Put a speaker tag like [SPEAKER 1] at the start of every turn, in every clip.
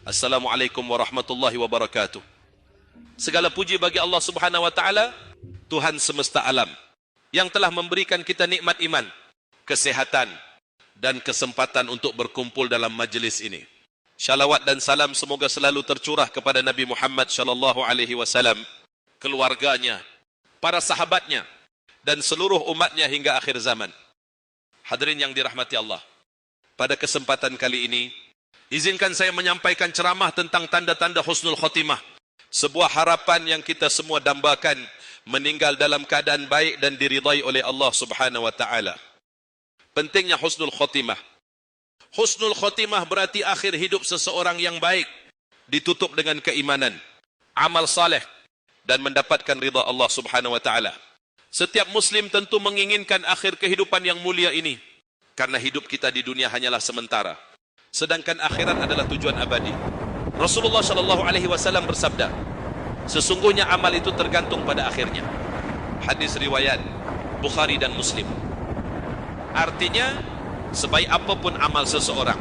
[SPEAKER 1] Assalamualaikum warahmatullahi wabarakatuh. Segala puji bagi Allah Subhanahu wa taala, Tuhan semesta alam, yang telah memberikan kita nikmat iman, kesehatan dan kesempatan untuk berkumpul dalam majlis ini. Shalawat dan salam semoga selalu tercurah kepada Nabi Muhammad sallallahu alaihi wasallam, keluarganya, para sahabatnya dan seluruh umatnya hingga akhir zaman. Hadirin yang dirahmati Allah, pada kesempatan kali ini izinkan saya menyampaikan ceramah tentang tanda-tanda husnul khotimah, sebuah harapan yang kita semua dambakan, meninggal dalam keadaan baik dan diridai oleh Allah Subhanahu wa taala. Pentingnya husnul khotimah. Husnul khotimah berarti akhir hidup seseorang yang baik, ditutup dengan keimanan, amal saleh dan mendapatkan ridha Allah Subhanahu wa taala. Setiap muslim tentu menginginkan akhir kehidupan yang mulia ini, karena hidup kita di dunia hanyalah sementara, sedangkan akhirat adalah tujuan abadi. Rasulullah sallallahu alaihi wasallam bersabda, sesungguhnya amal itu tergantung pada akhirnya. Hadis riwayat Bukhari dan Muslim. Artinya, sebaik apapun amal seseorang,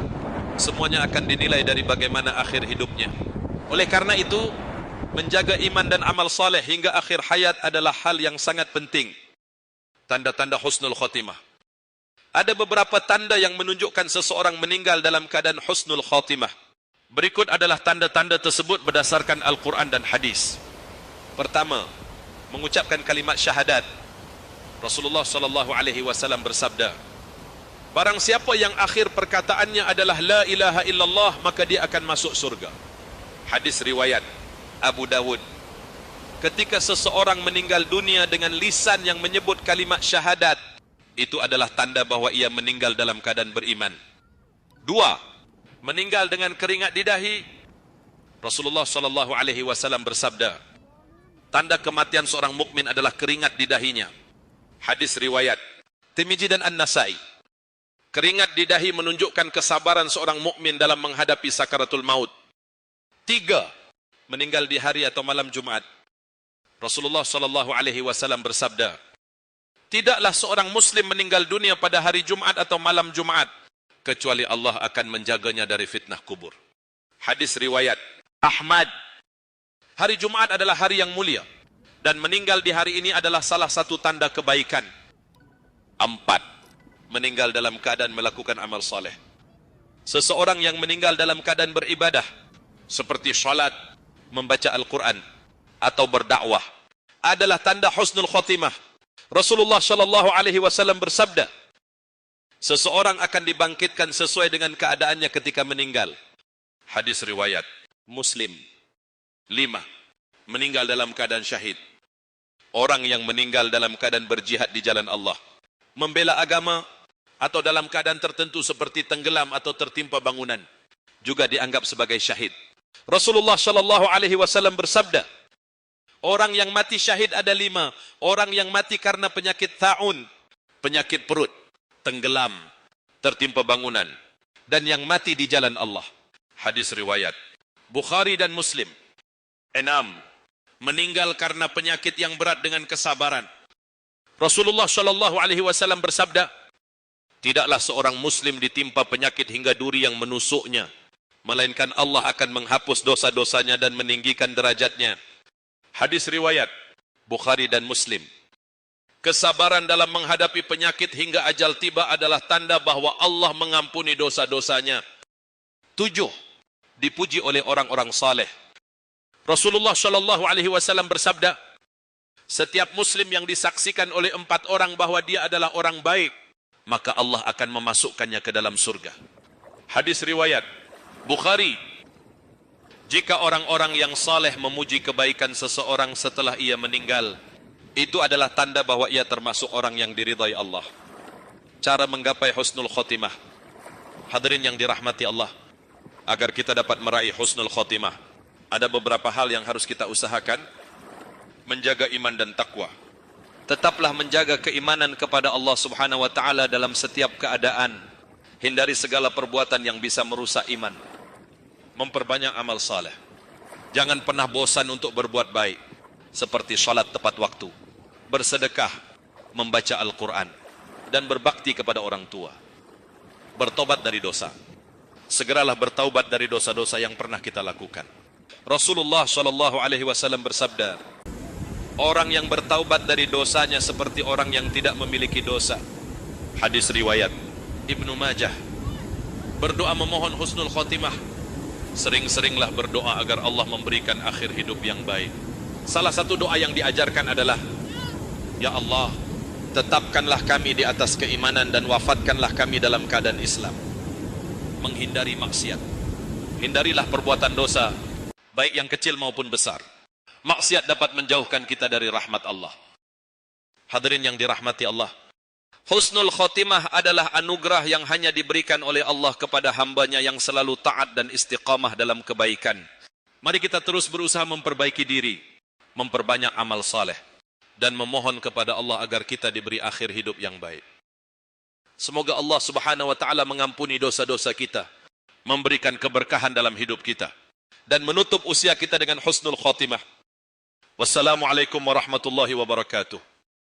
[SPEAKER 1] semuanya akan dinilai dari bagaimana akhir hidupnya. Oleh karena itu, menjaga iman dan amal saleh hingga akhir hayat adalah hal yang sangat penting. Tanda-tanda husnul khotimah. Ada beberapa tanda yang menunjukkan seseorang meninggal dalam keadaan husnul khotimah. Berikut adalah tanda-tanda tersebut berdasarkan Al-Quran dan hadis. Pertama, mengucapkan kalimat syahadat. Rasulullah sallallahu alaihi wasallam bersabda, barang siapa yang akhir perkataannya adalah la ilaha illallah, maka dia akan masuk surga. Hadis riwayat Abu Dawud. Ketika seseorang meninggal dunia dengan lisan yang menyebut kalimat syahadat, itu adalah tanda bahwa ia meninggal dalam keadaan beriman. Dua, meninggal dengan keringat di dahi. Rasulullah sallallahu alaihi wasallam bersabda, tanda kematian seorang mukmin adalah keringat di dahinya. Hadis riwayat Tirmizi dan An-Nasai. Keringat di dahi menunjukkan kesabaran seorang mukmin dalam menghadapi sakaratul maut. Tiga, meninggal di hari atau malam Jumat. Rasulullah sallallahu alaihi wasallam bersabda, tidaklah seorang muslim meninggal dunia pada hari Jumat atau malam Jumat, kecuali Allah akan menjaganya dari fitnah kubur. Hadis riwayat Ahmad. Hari Jumat adalah hari yang mulia, dan meninggal di hari ini adalah salah satu tanda kebaikan. Empat, meninggal dalam keadaan melakukan amal saleh. Seseorang yang meninggal dalam keadaan beribadah, seperti salat, membaca Al-Quran, atau berdakwah, adalah tanda husnul khotimah. Rasulullah sallallahu alaihi wasallam bersabda, seseorang akan dibangkitkan sesuai dengan keadaannya ketika meninggal. Hadis riwayat Muslim. 5, meninggal dalam keadaan syahid. Orang yang meninggal dalam keadaan berjihad di jalan Allah, membela agama, atau dalam keadaan tertentu seperti tenggelam atau tertimpa bangunan, juga dianggap sebagai syahid. Rasulullah sallallahu alaihi wasallam bersabda, orang yang mati syahid ada 5. Orang yang mati karena penyakit ta'un, penyakit perut, tenggelam, tertimpa bangunan, dan yang mati di jalan Allah. Hadis riwayat Bukhari dan Muslim. 6, meninggal karena penyakit yang berat dengan kesabaran. Rasulullah sallallahu alaihi wasallam bersabda, tidaklah seorang muslim ditimpa penyakit hingga duri yang menusuknya, melainkan Allah akan menghapus dosa-dosanya dan meninggikan derajatnya. Hadis riwayat Bukhari dan Muslim. Kesabaran dalam menghadapi penyakit hingga ajal tiba adalah tanda bahwa Allah mengampuni dosa-dosanya. 7, dipuji oleh orang-orang saleh. Rasulullah sallallahu alaihi wasallam bersabda, setiap muslim yang disaksikan oleh 4 orang bahwa dia adalah orang baik, maka Allah akan memasukkannya ke dalam surga. Hadis riwayat Bukhari. Jika orang-orang yang saleh memuji kebaikan seseorang setelah ia meninggal, itu adalah tanda bahwa ia termasuk orang yang diridai Allah. Cara menggapai husnul khotimah. Hadirin yang dirahmati Allah, agar kita dapat meraih husnul khotimah, ada beberapa hal yang harus kita usahakan. Menjaga iman dan takwa. Tetaplah menjaga keimanan kepada Allah Subhanahu wa taala dalam setiap keadaan. Hindari segala perbuatan yang bisa merusak iman. Memperbanyak amal saleh. Jangan pernah bosan untuk berbuat baik, seperti salat tepat waktu, bersedekah, membaca Al-Quran, dan berbakti kepada orang tua. Bertobat dari dosa. segeralah bertaubat dari dosa-dosa yang pernah kita lakukan. Rasulullah SAW bersabda, orang yang bertaubat dari dosanya seperti orang yang tidak memiliki dosa. Hadis riwayat Ibnu Majah. Berdoa memohon husnul khotimah. Sering-seringlah berdoa agar Allah memberikan akhir hidup yang baik. Salah satu doa yang diajarkan adalah, ya Allah, tetapkanlah kami di atas keimanan dan wafatkanlah kami dalam keadaan Islam. Menghindari maksiat. Hindarilah perbuatan dosa, baik yang kecil maupun besar. Maksiat dapat menjauhkan kita dari rahmat Allah. Hadirin yang dirahmati Allah, husnul khotimah adalah anugerah yang hanya diberikan oleh Allah kepada hambanya yang selalu taat dan istiqamah dalam kebaikan. Mari kita terus berusaha memperbaiki diri, memperbanyak amal saleh, dan memohon kepada Allah agar kita diberi akhir hidup yang baik. Semoga Allah Subhanahu wa taala mengampuni dosa-dosa kita, memberikan keberkahan dalam hidup kita, dan menutup usia kita dengan husnul khotimah. Wassalamualaikum warahmatullahi wabarakatuh.